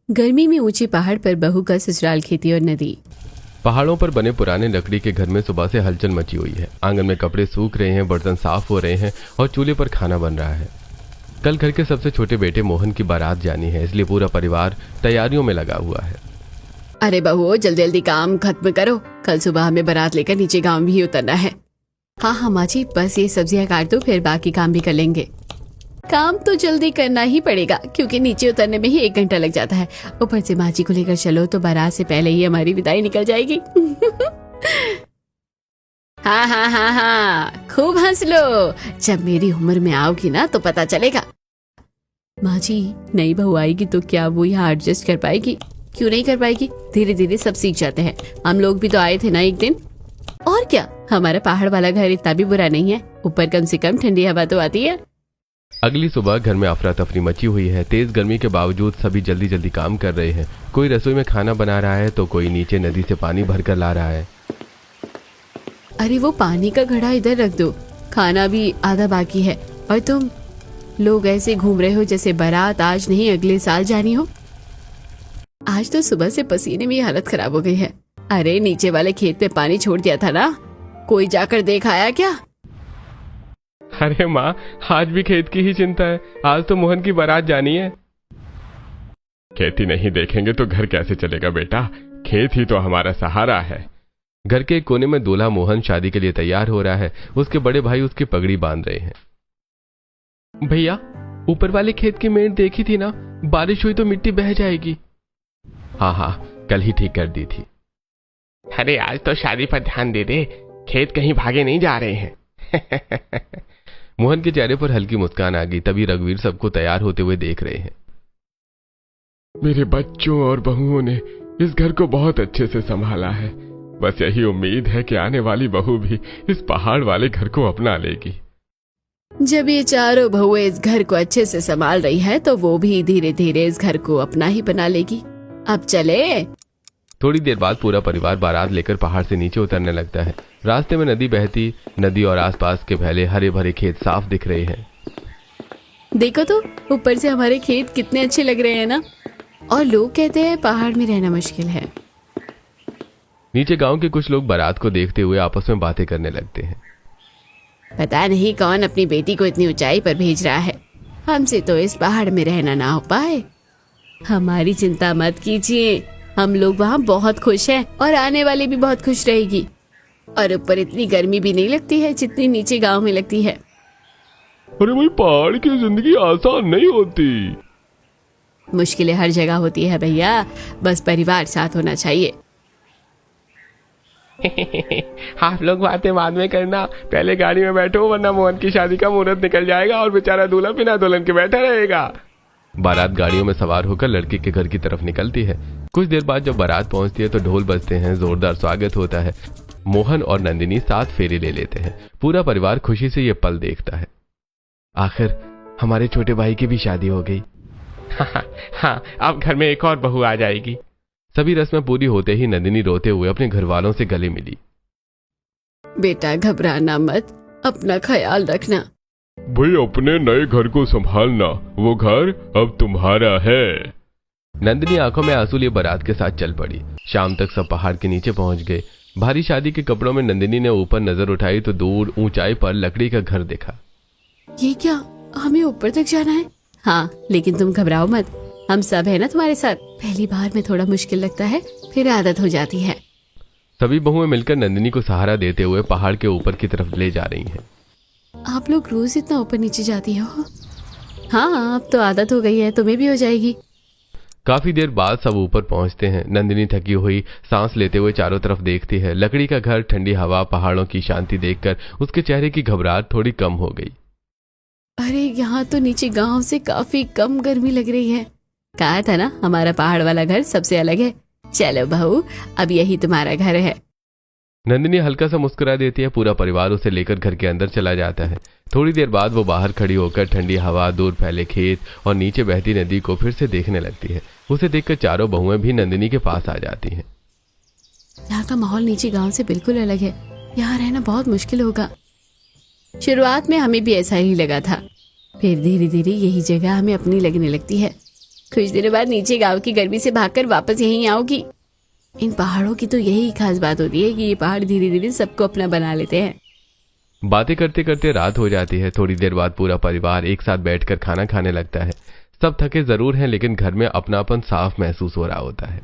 गर्मी में ऊंचे पहाड़ पर बहू का ससुराल, खेती और नदी। पहाड़ों पर बने पुराने लकड़ी के घर में सुबह से हलचल मची हुई है। आंगन में कपड़े सूख रहे हैं, बर्तन साफ हो रहे हैं और चूल्हे पर खाना बन रहा है। कल घर के सबसे छोटे बेटे मोहन की बारात जानी है, इसलिए पूरा परिवार तैयारियों में लगा हुआ है। अरे बहू, जल्दी जल्दी काम खत्म करो, कल सुबह हमें बारात लेकर नीचे गांव भी उतरना है। हाँ माँ जी, बस ये सब्जियां काट दो, फिर बाकी काम भी कर लेंगे। काम तो जल्दी करना ही पड़ेगा क्योंकि नीचे उतरने में ही 1 घंटा लग जाता है। ऊपर से माँ जी को लेकर चलो तो बारात से पहले ही हमारी विदाई निकल जाएगी। हाँ हाँ हाँ हाँ, खूब हंस लो, जब मेरी उम्र में आओगी ना तो पता चलेगा। माँ जी, नई बहू आएगी तो क्या वो यहाँ एडजस्ट कर पाएगी? क्यों नहीं कर पाएगी, धीरे धीरे सब सीख जाते हैं। हम लोग भी तो आए थे ना एक दिन। और क्या, हमारा पहाड़ वाला घर इतना भी बुरा नहीं है, ऊपर कम से कम ठंडी हवा तो आती है। अगली सुबह घर में अफरा तफरी मची हुई है। तेज गर्मी के बावजूद सभी जल्दी जल्दी काम कर रहे हैं। कोई रसोई में खाना बना रहा है तो कोई नीचे नदी से पानी भरकर ला रहा है। अरे वो पानी का घड़ा इधर रख दो, खाना भी आधा बाकी है और तुम लोग ऐसे घूम रहे हो जैसे बारात आज नहीं अगले साल जानी हो। आज तो सुबह से पसीने में हालत खराब हो गई है। अरे नीचे वाले खेत में पानी छोड़ दिया था ना, कोई जाकर देख आया क्या? अरे माँ, आज भी खेत की ही चिंता है। आज तो मोहन की बारात जानी है। खेती नहीं देखेंगे तो घर कैसे चलेगा बेटा, खेत ही तो हमारा सहारा है। घर के एक कोने में दूल्हा मोहन शादी के लिए तैयार हो रहा है। उसके बड़े भाई उसकी पगड़ी बांध रहे हैं। भैया, ऊपर वाले खेत की मेड़ देखी थी ना, बारिश हुई तो मिट्टी बह जाएगी। हाँ हाँ, कल ही ठीक कर दी थी। अरे आज तो शादी पर ध्यान दे दे, खेत कहीं भागे नहीं जा रहे हैं। मोहन के चेहरे पर हल्की मुस्कान आ गई। तभी रघुवीर सबको तैयार होते हुए देख रहे हैं। मेरे बच्चों और बहुओं ने इस घर को बहुत अच्छे से संभाला है। बस यही उम्मीद है कि आने वाली बहू भी इस पहाड़ वाले घर को अपना लेगी। जब ये चारों बहुएं इस घर को अच्छे से संभाल रही है तो वो भी धीरे धीरे इस घर को अपना ही बना लेगी। अब चले। थोड़ी देर बाद पूरा परिवार बारात लेकर पहाड़ से नीचे उतरने लगता है। रास्ते में नदी बहती, नदी और आसपास के फैले हरे भरे खेत साफ दिख रहे हैं। देखो तो ऊपर से हमारे खेत कितने अच्छे लग रहे हैं ना। और लोग कहते हैं पहाड़ में रहना मुश्किल है। नीचे गांव के कुछ लोग बारात को देखते हुए आपस में बातें करने लगते हैं। पता नहीं कौन अपनी बेटी को इतनी ऊंचाई पर भेज रहा है, हमसे तो इस पहाड़ में रहना ना हो पाए। हमारी चिंता मत कीजिए, हम लोग वहाँ बहुत खुश हैं और आने वाले भी बहुत खुश रहेगी। और ऊपर इतनी गर्मी भी नहीं लगती है जितनी नीचे गांव में लगती है। अरे भाई, पहाड़ की जिंदगी आसान नहीं होती। मुश्किलें हर जगह होती है भैया, बस परिवार साथ होना चाहिए। आप लोग बातें बाद में करना, पहले गाड़ी में बैठो वरना मोहन की शादी का मुहूर्त निकल जाएगा और बेचारा दूल्हा बिना दुल्हन के बैठा रहेगा। बारात गाड़ियों में सवार होकर लड़के के घर की तरफ निकलती है। कुछ देर बाद जब बारात पहुंचती है तो ढोल बजते हैं, जोरदार स्वागत होता है। मोहन और नंदिनी 7 फेरे ले लेते हैं। पूरा परिवार खुशी से ये पल देखता है। आखिर हमारे छोटे भाई की भी शादी हो गई। हाँ, अब घर में एक और बहू आ जाएगी। सभी रस्में पूरी होते ही नंदिनी रोते हुए अपने घर वालों से गले मिली। बेटा घबराना मत, अपना ख्याल रखना। भाई, अपने नए घर को संभालना, वो घर अब तुम्हारा है। नंदिनी आंखों में आंसू लिए बारात के साथ चल पड़ी। शाम तक सब पहाड़ के नीचे पहुंच गए। भारी शादी के कपड़ों में नंदिनी ने ऊपर नजर उठाई तो दूर ऊंचाई पर लकड़ी का घर देखा। ये क्या, हमें ऊपर तक जाना है? हाँ, लेकिन तुम घबराओ मत, हम सब है ना तुम्हारे साथ। पहली बार में थोड़ा मुश्किल लगता है, फिर आदत हो जाती है। सभी बहुएं मिलकर नंदिनी को सहारा देते हुए पहाड़ के ऊपर की तरफ ले जा रही हैं। आप लोग रोज इतना ऊपर नीचे जाती हो? हाँ, अब तो आदत हो गई है, तुम्हें भी हो जाएगी। काफी देर बाद सब ऊपर पहुंचते हैं। नंदिनी थकी हुई सांस लेते हुए चारों तरफ देखती है। लकड़ी का घर, ठंडी हवा, पहाड़ों की शांति देखकर उसके चेहरे की घबराहट थोड़ी कम हो गई। अरे यहाँ तो नीचे गांव से काफी कम गर्मी लग रही है। कहा था ना, हमारा पहाड़ वाला घर सबसे अलग है। चलो बहू, अब यही तुम्हारा घर है। नंदिनी हल्का सा मुस्कुरा देती है। पूरा परिवार उसे लेकर घर के अंदर चला जाता है। थोड़ी देर बाद वो बाहर खड़ी होकर ठंडी हवा, दूर फैले खेत और नीचे बहती नदी को फिर से देखने लगती है। उसे देखकर चारों बहुएं भी नंदिनी के पास आ जाती हैं। यहाँ का माहौल नीचे गांव से बिल्कुल अलग है, यहाँ रहना बहुत मुश्किल होगा। शुरुआत में हमें भी ऐसा ही लगा था, फिर धीरे धीरे यही जगह हमें अपनी लगने लगती है। कुछ दिनों बाद नीचे गांव की गर्मी से भागकर वापस यहीं आओगी। इन पहाड़ों की तो यही खास बात होती है कि ये पहाड़ धीरे धीरे सबको अपना बना लेते हैं। बातें करते करते रात हो जाती है। थोड़ी देर बाद पूरा परिवार एक साथ बैठकर खाना खाने लगता है। सब थके जरूर हैं, लेकिन घर में अपनापन साफ महसूस हो रहा होता है।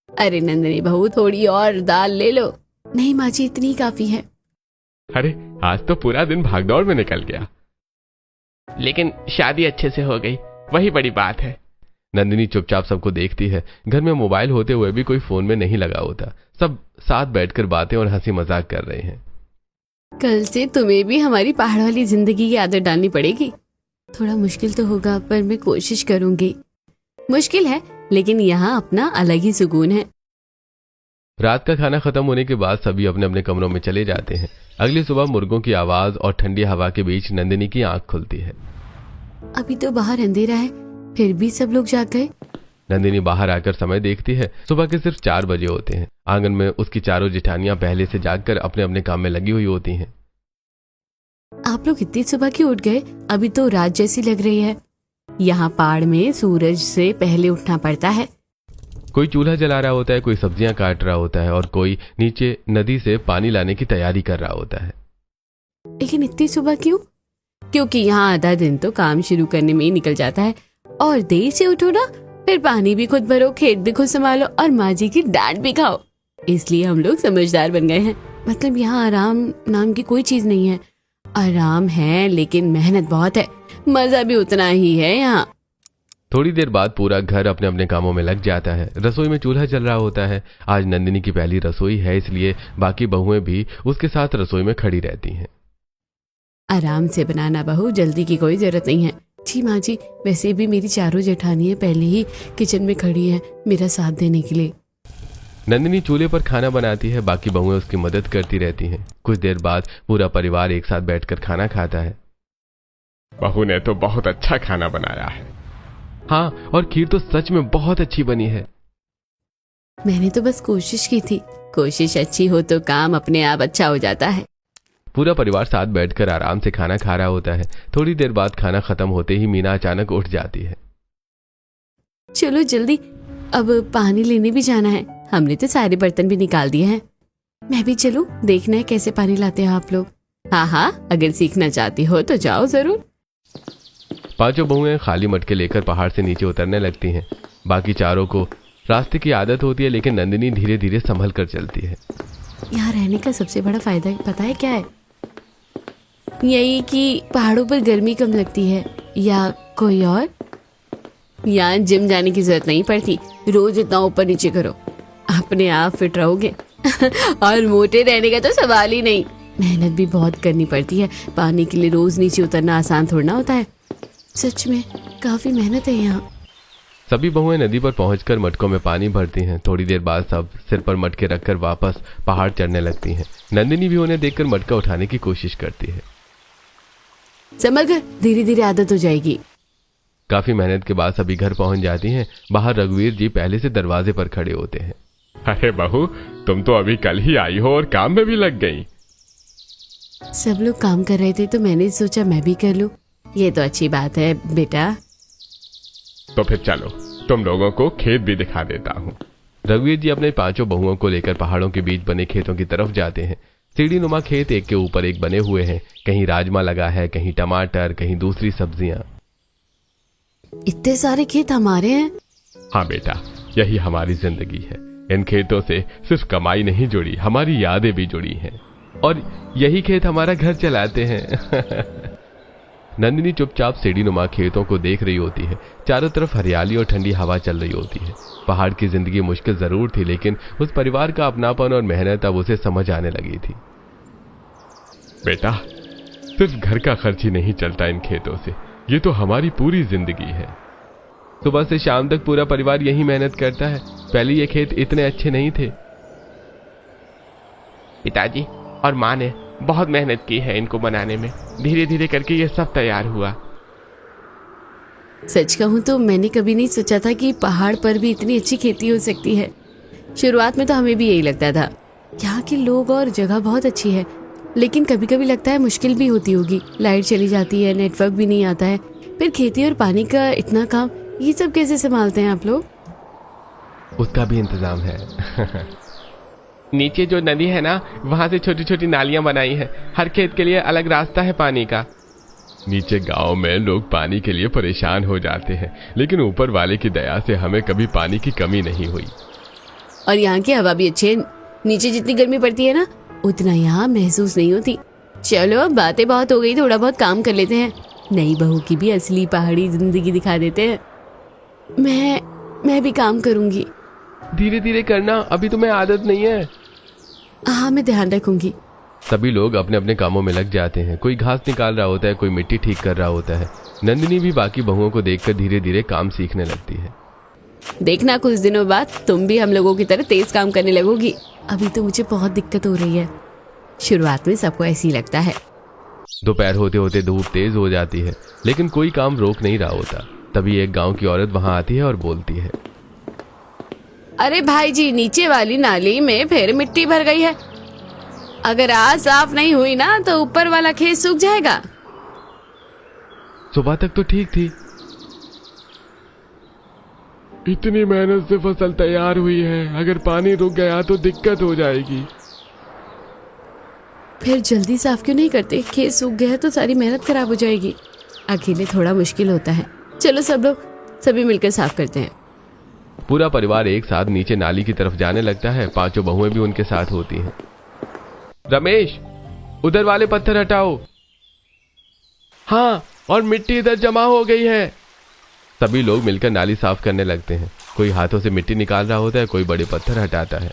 अरे नंदिनी बहू, थोड़ी और दाल ले लो। नहीं माँ जी, इतनी काफी है। अरे आज तो पूरा दिन भागदौड़ में निकल गया। लेकिन शादी अच्छे से हो गई, वही बड़ी बात है। नंदिनी चुपचाप सबको देखती है। घर में मोबाइल होते हुए भी कोई फोन में नहीं लगा होता। सब साथ बैठकर बातें और हंसी मजाक कर रहे हैं। कल से तुम्हें भी हमारी पहाड़ वाली जिंदगी की आदत डालनी पड़ेगी। थोड़ा मुश्किल तो होगा, पर मैं कोशिश करूंगी। मुश्किल है, लेकिन यहाँ अपना अलग ही सुकून है। रात का खाना खत्म होने के बाद सभी अपने अपने कमरों में चले जाते हैं। अगली सुबह मुर्गों की आवाज और ठंडी हवा के बीच नंदिनी की आंख खुलती है। अभी तो बाहर अंधेरा है, फिर भी सब लोग जाग गए। नंदिनी बाहर आकर समय देखती है। सुबह के सिर्फ 4 बजे होते हैं। आंगन में उसकी चारों जेठानियां पहले से जागकर अपने अपने काम में लगी हुई होती हैं। आप लोग इतनी सुबह क्यों उठ गए? अभी तो रात जैसी लग रही है। यहाँ पहाड़ में सूरज से पहले उठना पड़ता है। कोई चूल्हा जला रहा होता है, कोई सब्जियां काट रहा होता है और कोई नीचे नदी से पानी लाने की तैयारी कर रहा होता है। लेकिन इतनी सुबह क्यों? क्योंकि यहाँ आधा दिन तो काम शुरू करने में ही निकल जाता है। और देर से उठो ना, फिर पानी भी खुद भरो, खेत भी खुद संभालो और माँ जी की डांट भी खाओ। इसलिए हम लोग समझदार बन गए हैं। मतलब यहाँ आराम नाम की कोई चीज नहीं है। आराम है, लेकिन मेहनत बहुत है। मजा भी उतना ही है यहाँ। थोड़ी देर बाद पूरा घर अपने अपने कामों में लग जाता है। रसोई में चूल्हा जल रहा होता है। आज नंदिनी की पहली रसोई है, इसलिए बाकी बहुएं भी उसके साथ रसोई में खड़ी रहती हैं। आराम से बनाना बहू, जल्दी की कोई जरूरत नहीं है। जी माँ जी, वैसे भी मेरी चारों जेठानियां पहले ही किचन में खड़ी हैं मेरा साथ देने के लिए। नंदिनी चूल्हे पर खाना बनाती है। बाकी बहुएं उसकी मदद करती रहती हैं। कुछ देर बाद पूरा परिवार एक साथ बैठकर खाना खाता है। बहू ने तो बहुत अच्छा खाना बनाया है। हाँ, और खीर तो सच में बहुत अच्छी बनी है। मैंने तो बस कोशिश की थी। कोशिश अच्छी हो तो काम अपने आप अच्छा हो जाता है। पूरा परिवार साथ बैठकर आराम से खाना खा रहा होता है। थोड़ी देर बाद खाना खत्म होते ही मीना अचानक उठ जाती है। चलो जल्दी, अब पानी लेने भी जाना है। हमने तो सारे बर्तन भी निकाल दिए हैं। मैं भी चलूं? देखना है कैसे पानी लाते हो आप लोग। हाँ हाँ, अगर सीखना चाहती हो तो जाओ जरूर। पांचों बहुएं खाली मटके लेकर पहाड़ से नीचे उतरने लगती हैं। बाकी चारों को रास्ते की आदत होती है, लेकिन नंदिनी धीरे धीरे संभल कर चलती है। यहाँ रहने का सबसे बड़ा फायदा पता है क्या है? यही कि पहाड़ों पर गर्मी कम लगती है। या कोई और? यहाँ जिम जाने की जरूरत नहीं पड़ती। रोज इतना ऊपर नीचे करो, अपने आप फिट रहोगे। और मोटे रहने का तो सवाल ही नहीं। मेहनत भी बहुत करनी पड़ती है। पानी के लिए रोज नीचे उतरना आसान थोड़ा होता है। सच में काफी मेहनत है यहाँ। सभी बहुएं नदी पर पहुंचकर मटकों में पानी भरती हैं। थोड़ी देर बाद सब सिर पर मटके रखकर वापस पहाड़ चढ़ने लगती हैं। नंदिनी भी उन्हें देखकर मटका उठाने की कोशिश करती है। संभल कर, धीरे धीरे आदत हो जाएगी। काफी मेहनत के बाद सभी घर पहुंच जाती हैं। बाहर रघुवीर जी पहले से दरवाजे पर खड़े होते हैं। अरे बहू, तुम तो अभी कल ही आई हो और काम में भी लग गई। सब लोग काम कर रहे थे तो मैंने सोचा मैं भी कर लूं। ये तो अच्छी बात है बेटा। तो फिर चलो, तुम लोगों को खेत भी दिखा देता हूँ। रघुवीर जी अपने पांचों बहुओं को लेकर पहाड़ों के बीच बने खेतों की तरफ जाते हैं। सीढ़ी नुमा खेत एक के ऊपर एक बने हुए हैं। कहीं राजमा लगा है, कहीं टमाटर, कहीं दूसरी सब्जियां। इतने सारे खेत हमारे हैं? हाँ बेटा, यही हमारी जिंदगी है। इन खेतों से सिर्फ कमाई नहीं जुड़ी, हमारी यादें भी जुड़ी हैं। और यही खेत हमारा घर चलाते हैं। नंदिनी चुपचाप सीढ़ी नुमा खेतों को देख रही होती है। चारों तरफ हरियाली और ठंडी हवा चल रही होती है। पहाड़ की जिंदगी मुश्किल जरूर थी, लेकिन उस परिवार का अपनापन और मेहनत अब उसे समझ आने लगी थी। बेटा, सिर्फ घर का खर्च ही नहीं चलता इन खेतों से, ये तो हमारी पूरी जिंदगी है। सुबह से शाम तक पूरा परिवार यही मेहनत करता है। पहले ये खेत इतने अच्छे नहीं थे। पिताजी और माँ ने बहुत मेहनत की है इनको बनाने में। धीरे धीरे करके ये सब तैयार हुआ। सच कहूँ तो मैंने कभी नहीं सोचा था कि पहाड़ पर भी इतनी अच्छी खेती हो सकती है। शुरुआत में तो हमें भी यही लगता था। यहाँ के लोग और जगह बहुत अच्छी है, लेकिन कभी कभी लगता है मुश्किल भी होती होगी। लाइट चली जाती है, नेटवर्क भी नहीं आता है, फिर खेती और पानी का इतना काम, ये सब कैसे संभालते हैं आप लोग? उसका भी इंतजाम है। नीचे जो नदी है ना, वहां से छोटी छोटी नालियां बनाई है। हर खेत के लिए अलग रास्ता है पानी का। नीचे गांव में लोग पानी के लिए परेशान हो जाते हैं, लेकिन ऊपर वाले की दया से हमें कभी पानी की कमी नहीं हुई। और यहाँ की हवा भी अच्छी है। नीचे जितनी गर्मी पड़ती है ना, उतना यहाँ महसूस नहीं होती। चलो अब बातें बहुत हो गई, थोड़ा बहुत काम कर लेते हैं। नई बहू की भी असली पहाड़ी जिंदगी दिखा देते हैं। मैं भी काम करूंगी। धीरे धीरे करना, अभी तुम्हें आदत नहीं है। हाँ, मैं ध्यान रखूंगी। सभी लोग अपने अपने कामों में लग जाते हैं। कोई घास निकाल रहा होता है, कोई मिट्टी ठीक कर रहा होता है। नंदिनी भी बाकी बहुओं को देखकर धीरे धीरे काम सीखने लगती है। देखना कुछ दिनों बाद तुम भी हम लोगों की तरह तेज काम करने लगोगी। अभी तो मुझे बहुत दिक्कत हो रही है। शुरुआत में सबको ऐसे ही लगता है। दोपहर होते होते धूप तेज हो जाती है, लेकिन कोई काम रोक नहीं रहा होता। तभी एक गांव की औरत वहां आती है और बोलती है, अरे भाई जी, नीचे वाली नाली में फिर मिट्टी भर गई है। अगर आज साफ नहीं हुई ना तो ऊपर वाला खेत सूख जाएगा। सुबह तक तो ठीक थी। इतनी मेहनत से फसल तैयार हुई है, अगर पानी रुक गया तो दिक्कत हो जाएगी। फिर जल्दी साफ क्यों नहीं करते? खेत सूख गया तो सारी मेहनत खराब हो जाएगी। अकेले थोड़ा मुश्किल होता है। चलो सभी मिलकर साफ करते हैं। पूरा परिवार एक साथ नीचे नाली की तरफ जाने लगता है। पांचों बहुएं भी उनके साथ होती हैं। रमेश, उधर वाले पत्थर हटाओ। हाँ, और मिट्टी इधर जमा हो गई है। सभी लोग मिलकर नाली साफ करने लगते हैं। कोई हाथों से मिट्टी निकाल रहा होता है, कोई बड़े पत्थर हटाता है।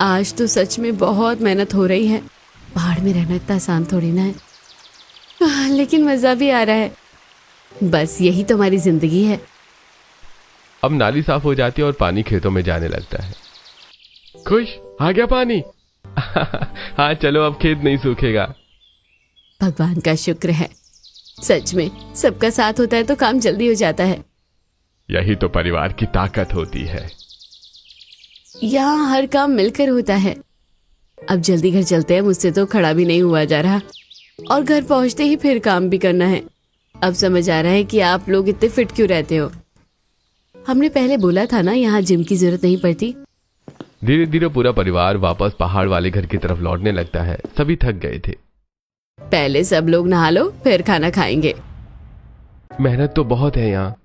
आज तो सच में बहुत मेहनत हो रही है। पहाड़ में रहना इतना आसान थोड़ी ना है, लेकिन मजा भी आ रहा है। बस यही तो हमारी जिंदगी है। अब नाली साफ हो जाती है और पानी खेतों में जाने लगता है। खुश, आ गया पानी। हाँ चलो, अब खेत नहीं सूखेगा। भगवान का शुक्र है। सच में सबका साथ होता है तो काम जल्दी हो जाता है। यही तो परिवार की ताकत होती है। यहाँ हर काम मिलकर होता है। अब जल्दी घर चलते हैं, मुझसे तो खड़ा भी नहीं हुआ जा रहा। और घर पहुंचते ही फिर काम भी करना है। अब समझ आ रहा है कि आप लोग इतने फिट क्यों रहते हो। हमने पहले बोला था ना, यहाँ जिम की जरूरत नहीं पड़ती। धीरे धीरे पूरा परिवार वापस पहाड़ वाले घर की तरफ लौटने लगता है। सभी थक गए थे। पहले सब लोग नहा लो, फिर खाना खाएंगे। मेहनत तो बहुत है यहाँ,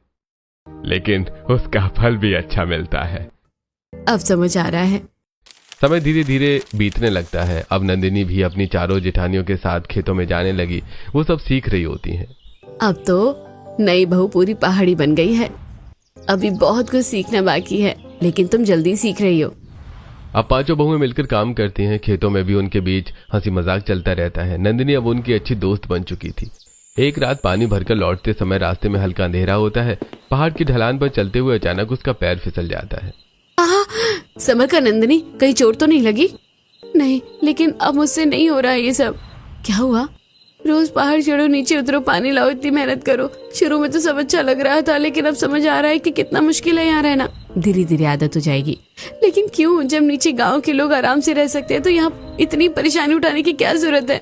लेकिन उसका फल भी अच्छा मिलता है। अब समझ आ रहा है। समय धीरे धीरे बीतने लगता है। अब नंदिनी भी अपनी चारों जेठानियों के साथ खेतों में जाने लगी। वो सब सीख रही होती हैं। अब तो नई बहू पूरी पहाड़ी बन गई है। अभी बहुत कुछ सीखना बाकी है, लेकिन तुम जल्दी सीख रही हो। अब पांचों बहुएं मिलकर काम करती हैं। खेतों में भी उनके बीच हंसी मजाक चलता रहता है। नंदिनी अब उनकी अच्छी दोस्त बन चुकी थी। एक रात पानी भरकर लौटते समय रास्ते में हल्का अंधेरा होता है। पहाड़ की ढलान पर चलते हुए अचानक उसका पैर फिसल जाता है। समर का नंदिनी, कहीं चोट तो नहीं लगी? नहीं, लेकिन अब मुझसे नहीं हो रहा है ये सब। क्या हुआ? रोज पहाड़ चढ़ो, नीचे उतरो, पानी लाओ, इतनी मेहनत करो। शुरू में तो सब अच्छा लग रहा था, लेकिन अब समझ आ रहा है कि कितना मुश्किल है यहाँ रहना। धीरे धीरे आदत हो जाएगी। लेकिन क्यों? जब नीचे गांव के लोग आराम से रह सकते हैं तो यहाँ इतनी परेशानी उठाने की क्या जरूरत है?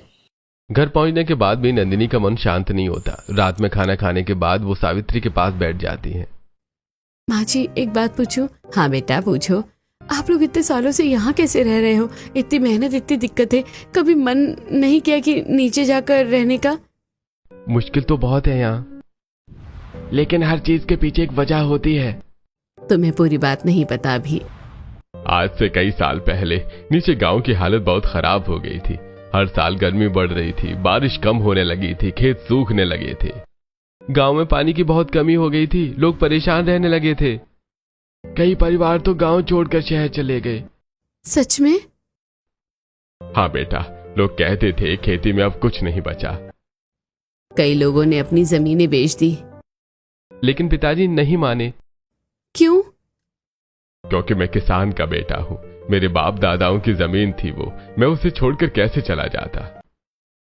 घर पहुंचने के बाद भी नंदिनी का मन शांत नहीं होता। रात में खाना खाने के बाद वो सावित्री के पास बैठ जाती है। माँ जी, एक बात पूछूं? हाँ बेटा, पूछो। आप लोग इतने सालों से यहाँ कैसे रह रहे हो? इतनी मेहनत, इतनी दिक्कत है, कभी मन नहीं किया कि नीचे जाकर रहने का? मुश्किल तो बहुत है यहाँ, लेकिन हर चीज के पीछे एक वजह होती है। तुम्हें पूरी बात नहीं पता अभी। आज से कई साल पहले नीचे गांव की हालत बहुत खराब हो गई थी। हर साल गर्मी बढ़ रही थी, बारिश कम होने लगी थी, खेत सूखने लगे थे। गांव में पानी की बहुत कमी हो गई थी। लोग परेशान रहने लगे थे। कई परिवार तो गांव छोड़कर शहर चले गए। सच में? हाँ बेटा, लोग कहते थे खेती में अब कुछ नहीं बचा। कई लोगों ने अपनी जमीनें बेच दी। लेकिन पिताजी नहीं माने। क्यों? क्योंकि मैं किसान का बेटा हूँ। मेरे बाप दादाओं की जमीन थी वो, मैं उसे छोड़कर कैसे चला जाता।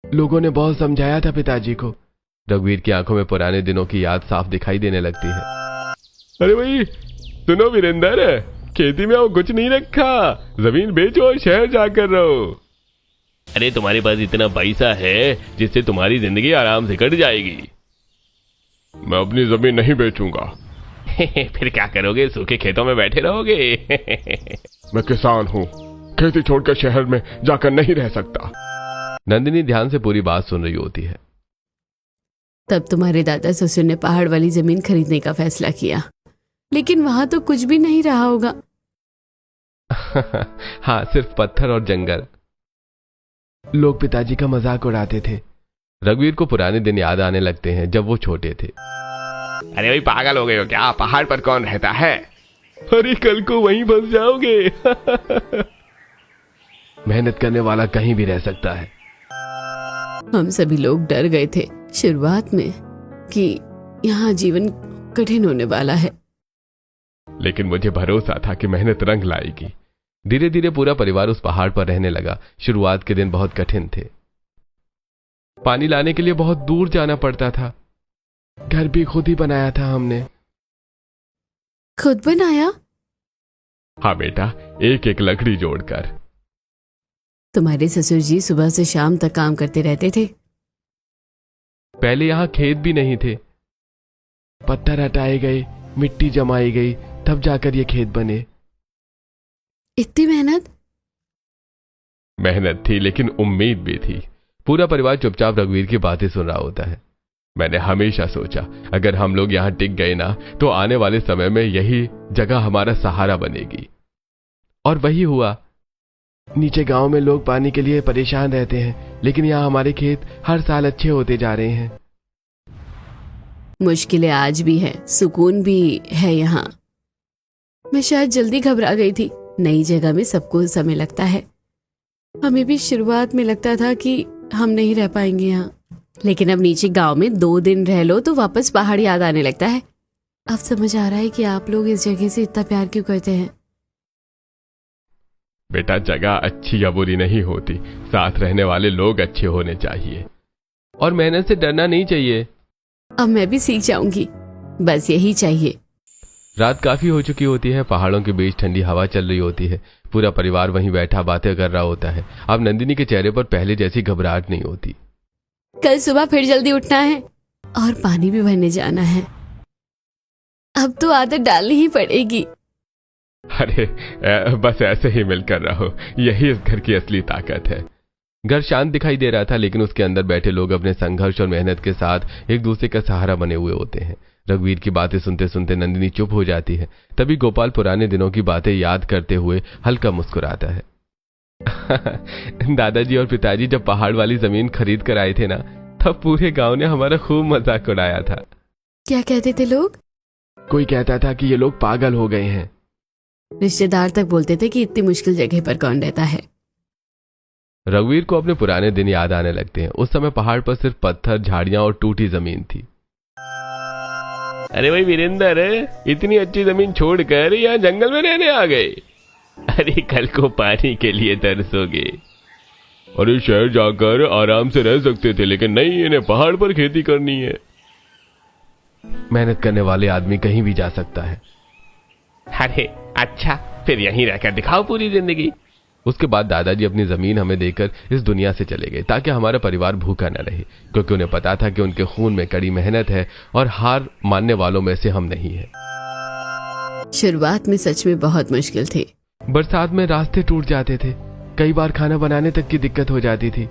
लोगों ने बहुत समझाया था पिताजी को। रघुवीर की आंखों में पुराने दिनों की याद साफ दिखाई देने लगती है। अरे भाई सुनो वीरेंद्र, खेती में अब कुछ नहीं रखा, जमीन बेचो और शहर जाकर रहो। अरे तुम्हारे पास इतना पैसा है जिससे तुम्हारी जिंदगी आराम से कट जाएगी। मैं अपनी जमीन नहीं बेचूंगा। फिर क्या करोगे, सूखे खेतों में बैठे रहोगे? मैं किसान हूँ, खेती छोड़कर शहर में जाकर नहीं रह सकता। नंदिनी ध्यान से पूरी बात सुन रही होती है। तब तुम्हारे दादा ससुर ने पहाड़ वाली जमीन खरीदने का फैसला किया, लेकिन वहां तो कुछ भी नहीं रहा होगा। हाँ, सिर्फ पत्थर और जंगल। लोग पिताजी का मजाक उड़ाते थे। रघुवीर को पुराने दिन याद आने लगते हैं जब वो छोटे थे। अरे भाई, पागल हो गए हो क्या? पहाड़ पर कौन रहता है? अरे कल को वहीं फंस जाओगे। मेहनत करने वाला कहीं भी रह सकता है। हम सभी लोग डर गए थे शुरुआत में कि यहाँ जीवन कठिन होने वाला है, लेकिन मुझे भरोसा था कि मेहनत रंग लाएगी। धीरे धीरे पूरा परिवार उस पहाड़ पर रहने लगा। शुरुआत के दिन बहुत कठिन थे। पानी लाने के लिए बहुत दूर जाना पड़ता था। घर भी खुद ही बनाया था हमने। खुद बनाया? हाँ बेटा, एक एक लकड़ी जोड़कर। तुम्हारे ससुर जी सुबह से शाम तक काम करते रहते थे। पहले यहां खेत भी नहीं थे। पत्थर हटाए गए, मिट्टी जमाई गई, तब जाकर ये खेत बने। इतनी मेहनत थी, लेकिन उम्मीद भी थी। पूरा परिवार चुपचाप रघुवीर की बातें सुन रहा होता है। मैंने हमेशा सोचा, अगर हम लोग यहां टिक गए ना, तो आने वाले समय में यही जगह हमारा सहारा बनेगी। और वही हुआ। नीचे गांव में लोग पानी के लिए परेशान रहते हैं, लेकिन यहाँ हमारे खेत हर साल अच्छे होते जा रहे हैं। मुश्किलें आज भी है, सुकून भी है यहाँ। मैं शायद जल्दी घबरा गई थी। नई जगह में सबको समय लगता है। हमें भी शुरुआत में लगता था कि हम नहीं रह पाएंगे यहाँ, लेकिन अब नीचे गांव में 2 दिन रह लो तो वापस पहाड़ याद आने लगता है। अब समझ आ रहा है कि आप लोग इस जगह से इतना प्यार क्यों करते हैं। बेटा, जगह अच्छी या बुरी नहीं होती, साथ रहने वाले लोग अच्छे होने चाहिए। और मेहनत से डरना नहीं चाहिए। अब मैं भी सीख जाऊंगी, बस यही चाहिए। रात काफी हो चुकी होती है। पहाड़ों के बीच ठंडी हवा चल रही होती है। पूरा परिवार वहीं बैठा बातें कर रहा होता है। अब नंदिनी के चेहरे पर पहले जैसी घबराहट नहीं होती। कल सुबह फिर जल्दी उठना है और पानी भी भरने जाना है। अब तो आदत डालनी ही पड़ेगी। अरे बस ऐसे ही मिलकर रहो, यही इस घर की असली ताकत है। घर शांत दिखाई दे रहा था, लेकिन उसके अंदर बैठे लोग अपने संघर्ष और मेहनत के साथ एक दूसरे का सहारा बने हुए होते हैं। रघुवीर की बातें सुनते सुनते नंदिनी चुप हो जाती है। तभी गोपाल पुराने दिनों की बातें याद करते हुए हल्का मुस्कुराता है। दादाजी और पिताजी जब पहाड़ वाली जमीन खरीद कर आए थे ना, तब पूरे गांव ने हमारा खूब मजाक उड़ाया था। क्या कहते थे लोग? कोई कहता था कि ये लोग पागल हो गए हैं। रिश्तेदार तक बोलते थे कि इतनी मुश्किल जगह पर कौन रहता है। रघुवीर को अपने पुराने दिन याद आने लगते हैं। उस समय पहाड़ पर सिर्फ पत्थर, झाड़ियां और टूटी जमीन थी। अरे भाई वीरेंद्र, इतनी अच्छी जमीन छोड़कर यहाँ जंगल में रहने आ गए? अरे कल को पानी के लिए तरसोगे। अरे शहर जाकर आराम से रह सकते थे, लेकिन नहीं, इन्हें पहाड़ पर खेती करनी है। मेहनत करने वाले आदमी कहीं भी जा सकता है। अरे अच्छा, फिर यहीं रहकर दिखाओ पूरी जिंदगी। उसके बाद दादाजी अपनी जमीन हमें देकर इस दुनिया से चले गए, ताकि हमारा परिवार भूखा न रहे, क्योंकि उन्हें पता था कि उनके खून में कड़ी मेहनत है और हार मानने वालों में से हम नहीं है। शुरुआत में सच में बहुत मुश्किल थी। बरसात में रास्ते टूट जाते थे। कई बार खाना बनाने तक की दिक्कत हो जाती थी,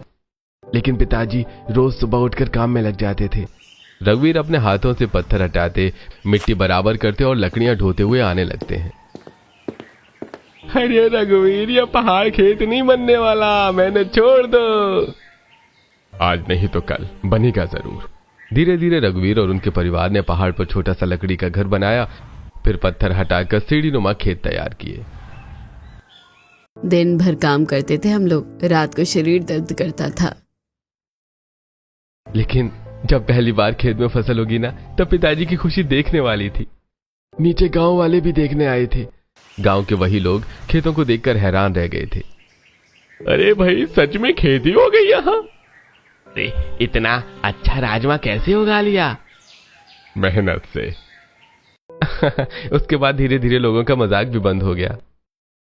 लेकिन पिताजी रोज सुबह उठकर काम में लग जाते थे। रघुवीर अपने हाथों से पत्थर हटाते, मिट्टी बराबर करते और लकड़ियां ढोते हुए आने लगते हैं। अरे रघुवीर, ये पहाड़ खेत नहीं बनने वाला, मैंने छोड़ दो। आज नहीं तो कल बनेगा जरूर। धीरे धीरे रघुवीर और उनके परिवार ने पहाड़ पर छोटा सा लकड़ी का घर बनाया, फिर पत्थर हटाकर सीढ़ीनुमा खेत तैयार किए। दिन भर काम करते थे हम लोग, रात को शरीर दर्द करता था। लेकिन जब पहली बार खेत में फसल होगी ना, तब पिताजी की खुशी देखने वाली थी। नीचे गांव वाले भी देखने आए थे। गांव के वही लोग खेतों को देखकर हैरान रह गए थे। अरे भाई, सच में खेती हो गई यहाँ? इतना अच्छा राजमा कैसे उगा लिया? मेहनत से। उसके बाद धीरे धीरे लोगों का मजाक भी बंद हो गया।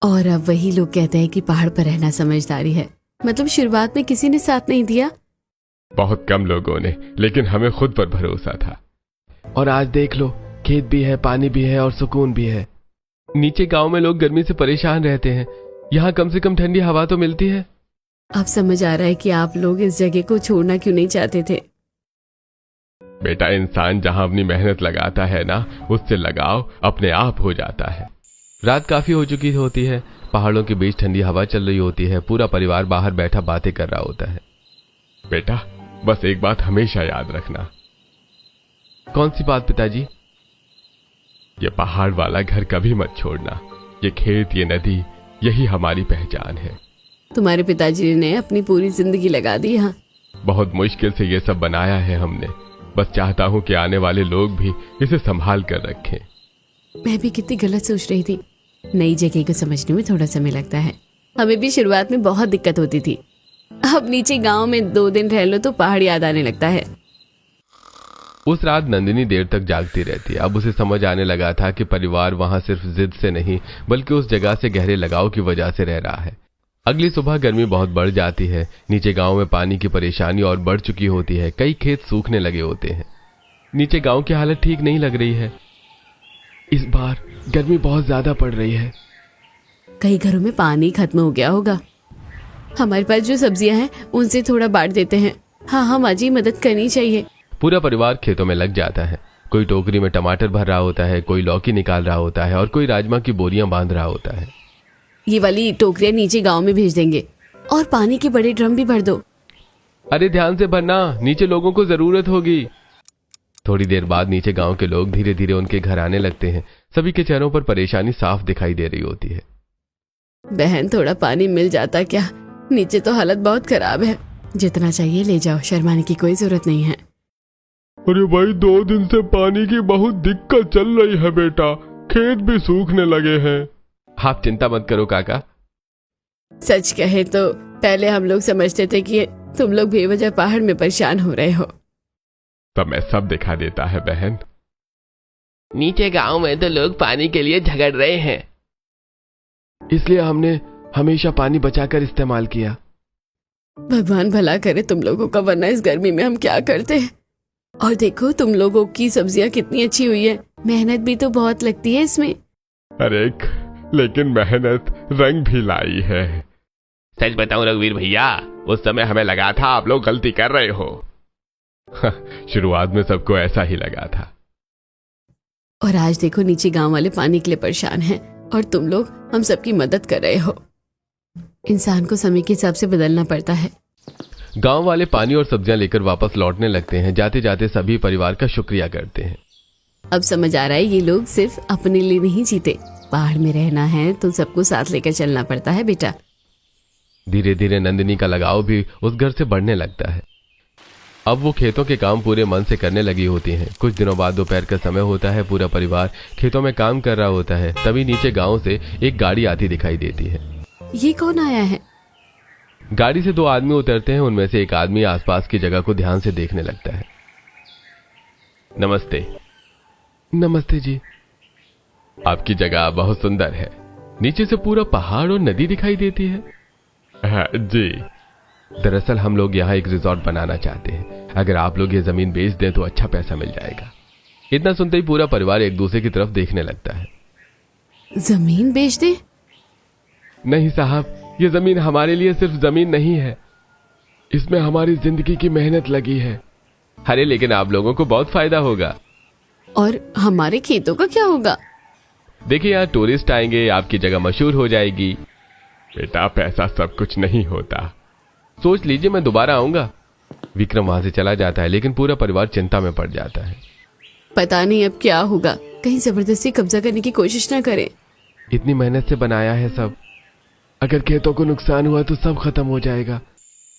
और अब वही लोग कहते हैं कि पहाड़ पर रहना समझदारी है। मतलब शुरुआत में किसी ने साथ नहीं दिया। बहुत कम लोगों ने, लेकिन हमें खुद पर भरोसा था। और आज देख लो, खेत भी है, पानी भी है और सुकून भी है। नीचे गांव में लोग गर्मी से परेशान रहते हैं, यहाँ कम से कम ठंडी हवा तो मिलती है। अब समझ आ रहा है कि आप लोग इस जगह को छोड़ना क्यों नहीं चाहते थे। बेटा, इंसान जहां अपनी मेहनत लगाता है ना, उससे लगाव अपने आप हो जाता है। रात काफी हो चुकी होती है, पहाड़ों के बीच ठंडी हवा चल रही होती है, पूरा परिवार बाहर बैठा बातें कर रहा होता है। बेटा, बस एक बात हमेशा याद रखना। कौन सी बात पिताजी? ये पहाड़ वाला घर कभी मत छोड़ना। ये खेत, ये नदी, यही हमारी पहचान है। तुम्हारे पिताजी ने अपनी पूरी जिंदगी लगा दी यहाँ। बहुत मुश्किल से ये सब बनाया है हमने। बस चाहता हूँ कि आने वाले लोग भी इसे संभाल कर रखें। मैं भी कितनी गलत सोच रही थी। नई जगह को समझने में थोड़ा समय लगता है। हमें भी शुरुआत में बहुत दिक्कत होती थी। अब नीचे गांव में 2 दिन रह लो तो पहाड़ याद आने लगता है। उस रात नंदिनी देर तक जागती रहती। अब उसे समझ आने लगा था कि परिवार वहां सिर्फ जिद से नहीं, बल्कि उस जगह से गहरे लगाव की वजह से रह रहा है। अगली सुबह गर्मी बहुत बढ़ जाती है। नीचे गांव में पानी की परेशानी और बढ़ चुकी होती है। कई खेत सूखने लगे होते हैं। नीचे गांव की हालत ठीक नहीं लग रही है। इस बार गर्मी बहुत ज्यादा पड़ रही है। कई घरों में पानी खत्म हो गया होगा। हमारे पास जो सब्जियां हैं उनसे थोड़ा बांट देते हैं। हाँ माँ जी, मदद करनी चाहिए। पूरा परिवार खेतों में लग जाता है। कोई टोकरी में टमाटर भर रहा होता है, कोई लौकी निकाल रहा होता है और कोई राजमा की बोरियां बांध रहा होता है। ये वाली टोकरियां नीचे गांव में भेज देंगे और पानी के बड़े ड्रम भी भर दो। अरे ध्यान से भरना, नीचे लोगों को जरूरत होगी। थोड़ी देर बाद नीचे गांव के लोग धीरे धीरे उनके घर आने लगते हैं। सभी के चेहरों पर परेशानी साफ दिखाई दे रही होती है। बहन, थोड़ा पानी मिल जाता क्या? नीचे तो हालत बहुत खराब है। जितना चाहिए ले जाओ, शर्माने की कोई जरूरत नहीं है। अरे भाई, 2 दिन से पानी की बहुत दिक्कत चल रही है बेटा। खेत भी सूखने लगे हैं। आप चिंता मत करो काका। सच कहे तो पहले हम लोग समझते थे कि तुम लोग बेवजह पहाड़ में परेशान हो रहे हो। तब मैं सब दिखा देता है बहन। नीचे गांव में तो लोग पानी के लिए झगड़ रहे हैं, इसलिए हमने हमेशा पानी बचाकर इस्तेमाल किया। भगवान भला करे तुम लोगों का, वरना इस गर्मी में हम क्या करते हैं। और देखो, तुम लोगों की सब्जियां कितनी अच्छी हुई है। मेहनत भी तो बहुत लगती है इसमें। अरे लेकिन मेहनत रंग भी लाई है। सच बताऊं रघुवीर भैया, उस समय हमें लगा था आप लोग गलती कर रहे हो। शुरुआत में सबको ऐसा ही लगा था। और आज देखो, नीचे गांव वाले पानी के लिए परेशान हैं और तुम लोग हम सबकी मदद कर रहे हो। इंसान को समय के हिसाब से बदलना पड़ता है। गांव वाले पानी और सब्जियां लेकर वापस लौटने लगते हैं। जाते जाते सभी परिवार का शुक्रिया करते हैं। अब समझ आ रहा है, ये लोग सिर्फ अपने लिए नहीं जीते। पहाड़ में रहना है तो सबको साथ लेकर चलना पड़ता है बेटा। धीरे धीरे नंदिनी का लगाव भी उस घर से बढ़ने लगता है। अब वो खेतों के काम पूरे मन से करने लगी होती हैं। कुछ दिनों बाद दोपहर का समय होता है। पूरा परिवार खेतों में काम कर रहा होता है। तभी नीचे गांव से एक गाड़ी आती दिखाई देती है। ये कौन आया है? गाड़ी से 2 आदमी उतरते हैं। उनमें से एक आदमी आसपास की जगह को ध्यान से देखने लगता है। नमस्ते। नमस्ते जी। आपकी जगह बहुत सुंदर है। नीचे से पूरा पहाड़ और नदी दिखाई देती है। हाँ जी। दरअसल हम लोग यहाँ एक रिजॉर्ट बनाना चाहते हैं। अगर आप लोग ये जमीन बेच दें तो अच्छा पैसा मिल जाएगा। इतना सुनते ही पूरा परिवार एक दूसरे की तरफ देखने लगता है। जमीन बेच दे? नहीं साहब, ये जमीन हमारे लिए सिर्फ जमीन नहीं है, इसमें हमारी जिंदगी की मेहनत लगी है। अरे लेकिन आप लोगों को बहुत फायदा होगा। और हमारे खेतों का क्या होगा? देखिए, यहाँ टूरिस्ट आएंगे, आपकी जगह मशहूर हो जाएगी। बेटा, पैसा सब कुछ नहीं होता। सोच लीजिए, मैं दोबारा आऊंगा। विक्रम वहां से चला जाता है, लेकिन पूरा परिवार चिंता में पड़ जाता है। पता नहीं अब क्या होगा। कहीं जबरदस्ती कब्जा करने की कोशिश ना करें। इतनी मेहनत से बनाया है सब, अगर खेतों को नुकसान हुआ तो सब खत्म हो जाएगा।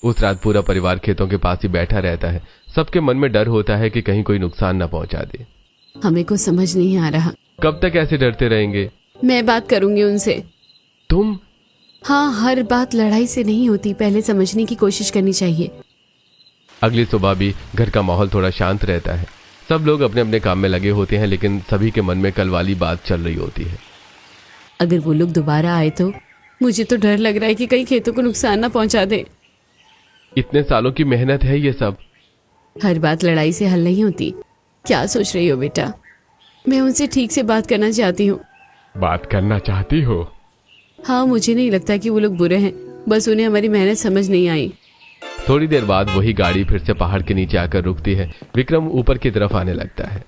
उस रात पूरा परिवार खेतों के पास ही बैठा रहता है। सबके मन में डर होता है कि कहीं कोई नुकसान न पहुंचा दे। हमें कुछ समझ नहीं आ रहा। कब तक ऐसे डरते रहेंगे? मैं बात करूंगी उनसे। तुम? हाँ, हर बात लड़ाई से नहीं होती, पहले समझने की कोशिश करनी चाहिए। अगली सुबह भी घर का माहौल थोड़ा शांत रहता है। सब लोग अपने अपने काम में लगे होते हैं, लेकिन सभी के मन में कल वाली बात चल रही होती है। अगर वो लोग दोबारा आए तो मुझे तो डर लग रहा है कि कहीं खेतों को नुकसान ना पहुंचा दे। इतने सालों की मेहनत है ये सब। हर बात लड़ाई से हल नहीं होती। क्या सोच रही हो बेटा? मैं उनसे ठीक से बात करना चाहती हूँ। बात करना चाहती हो? हाँ, मुझे नहीं लगता कि वो लोग बुरे हैं, बस उन्हें हमारी मेहनत समझ नहीं आई। थोड़ी देर बाद वही गाड़ी फिर से पहाड़ के नीचे आकर रुकती है। विक्रम ऊपर की तरफ आने लगता है।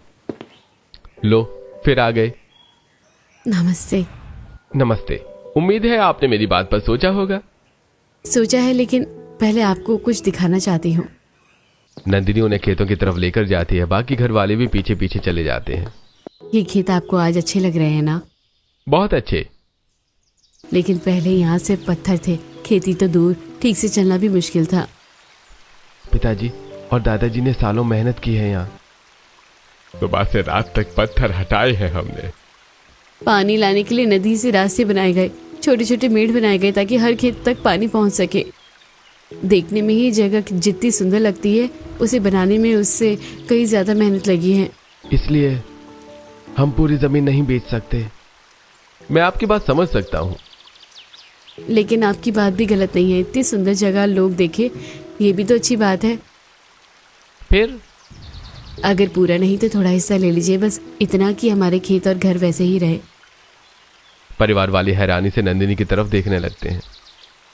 लो, फिर आ गए। नमस्ते। नमस्ते। उम्मीद है आपने मेरी बात पर सोचा होगा। सोचा है, लेकिन पहले आपको कुछ दिखाना चाहती हूँ। नंदिनी उन्हें खेतों की तरफ लेकर जाती है। बाकी घर वाले भी पीछे पीछे चले जाते हैं। ये खेत आपको आज अच्छे लग रहे हैं ना? बहुत अच्छे। लेकिन पहले यहाँ से पत्थर थे, खेती तो दूर, ठीक से चलना भी मुश्किल था। पिताजी और दादाजी ने सालों मेहनत की है यहाँ। सुबह से रात तक पत्थर हटाए हैं हमने। पानी लाने के लिए नदी से रास्ते बनाए गए, छोटे छोटे मेढ़ बनाए गए ताकि हर खेत तक पानी पहुंच सके। देखने में ही जगह जितनी सुंदर लगती है, उसे बनाने में उससे कई ज्यादा मेहनत लगी है। इसलिए हम पूरी जमीन नहीं बेच सकते। मैं आपकी बात समझ सकता हूँ, लेकिन आपकी बात भी गलत नहीं है। इतनी सुंदर जगह लोग देखे, ये भी तो अच्छी बात है। फिर अगर पूरा नहीं तो थोड़ा हिस्सा ले लीजिए, बस इतना कि हमारे खेत और घर वैसे ही रहे। परिवार वाले हैरानी से नंदिनी की तरफ देखने लगते हैं।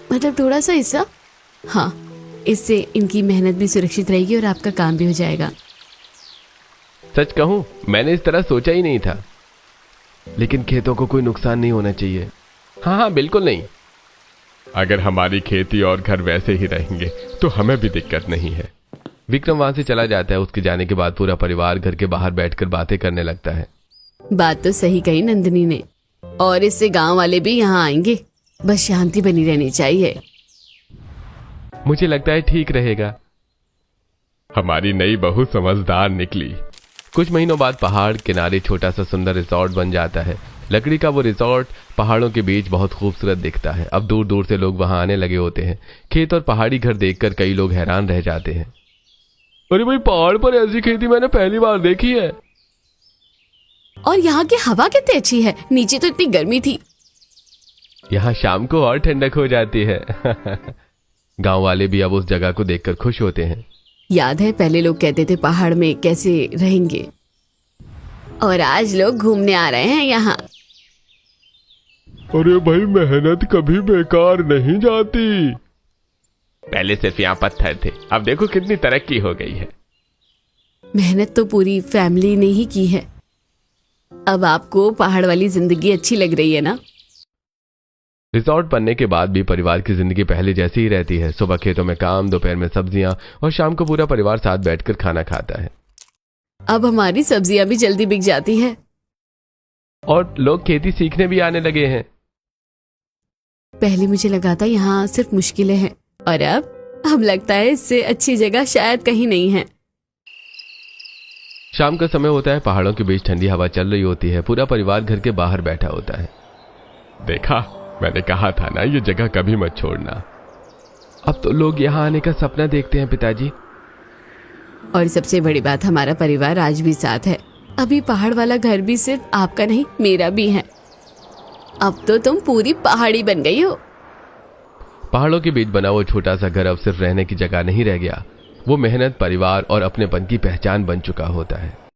मतलब थोड़ा सा हिस्सा? हाँ, इससे इनकी मेहनत भी सुरक्षित रहेगी और आपका काम भी हो जाएगा। सच कहूं, मैंने इस तरह सोचा ही नहीं था। लेकिन खेतों को कोई नुकसान नहीं होना चाहिए। हाँ हाँ, बिल्कुल नहीं। अगर हमारी खेती और घर वैसे ही रहेंगे तो हमें भी दिक्कत नहीं है। विक्रम वहां से चला जाता है। उसके जाने के बाद पूरा परिवार घर के बाहर बैठकर बातें करने लगता है। बात तो सही कही नंदिनी ने, और इससे गांव वाले भी यहाँ आएंगे। बस शांति बनी रहनी चाहिए। मुझे लगता है ठीक रहेगा। हमारी नई बहू समझदार निकली। कुछ महीनों बाद पहाड़ किनारे छोटा सा सुंदर रिसोर्ट बन जाता है। लकड़ी का वो रिसोर्ट पहाड़ों के बीच बहुत खूबसूरत दिखता है। अब दूर दूर से लोग वहां आने लगे होते हैं। खेत और पहाड़ी घर देखकर कई लोग हैरान रह जाते हैं। अरे भाई, पहाड़ पर ऐसी खेती मैंने पहली बार देखी है। और यहाँ की हवा कितनी अच्छी है, नीचे तो इतनी गर्मी थी। यहाँ शाम को और ठंडक हो जाती है। गांव वाले भी अब उस जगह को देखकर खुश होते हैं। याद है पहले लोग कहते थे पहाड़ में कैसे रहेंगे, और आज लोग घूमने आ रहे हैं यहाँ। अरे भाई, मेहनत कभी बेकार नहीं जाती। पहले सिर्फ यहाँ पत्थर थे, अब देखो कितनी तरक्की हो गई है। मेहनत तो पूरी फैमिली ने ही की है। अब आपको पहाड़ वाली जिंदगी अच्छी लग रही है ना? रिसोर्ट बनने के बाद भी परिवार की जिंदगी पहले जैसी ही रहती है। सुबह खेतों में काम, दोपहर में सब्जियां और शाम को पूरा परिवार साथ बैठकर खाना खाता है। अब हमारी सब्जियां भी जल्दी बिक जाती है और लोग खेती सीखने भी आने लगे हैं। पहले मुझे लगा था यहाँ सिर्फ मुश्किलें हैं, और अब लगता है इससे अच्छी जगह शायद कहीं नहीं है। शाम का समय होता है। पहाड़ों के बीच ठंडी हवा चल रही होती है। पूरा परिवार घर के बाहर बैठा होता है। देखा, मैंने कहा था ना, ये जगह कभी मत छोड़ना। अब तो लोग यहाँ आने का सपना देखते हैं पिताजी। और सबसे बड़ी बात, हमारा परिवार आज भी साथ है। अभी पहाड़ वाला घर भी सिर्फ आपका नहीं, मेरा भी है। अब तो तुम पूरी पहाड़ी बन गई हो। पहाड़ों के बीच बना वो छोटा सा घर अब सिर्फ रहने की जगह नहीं रह गया। वो मेहनत, परिवार और अपनेपन की पहचान बन चुका होता है।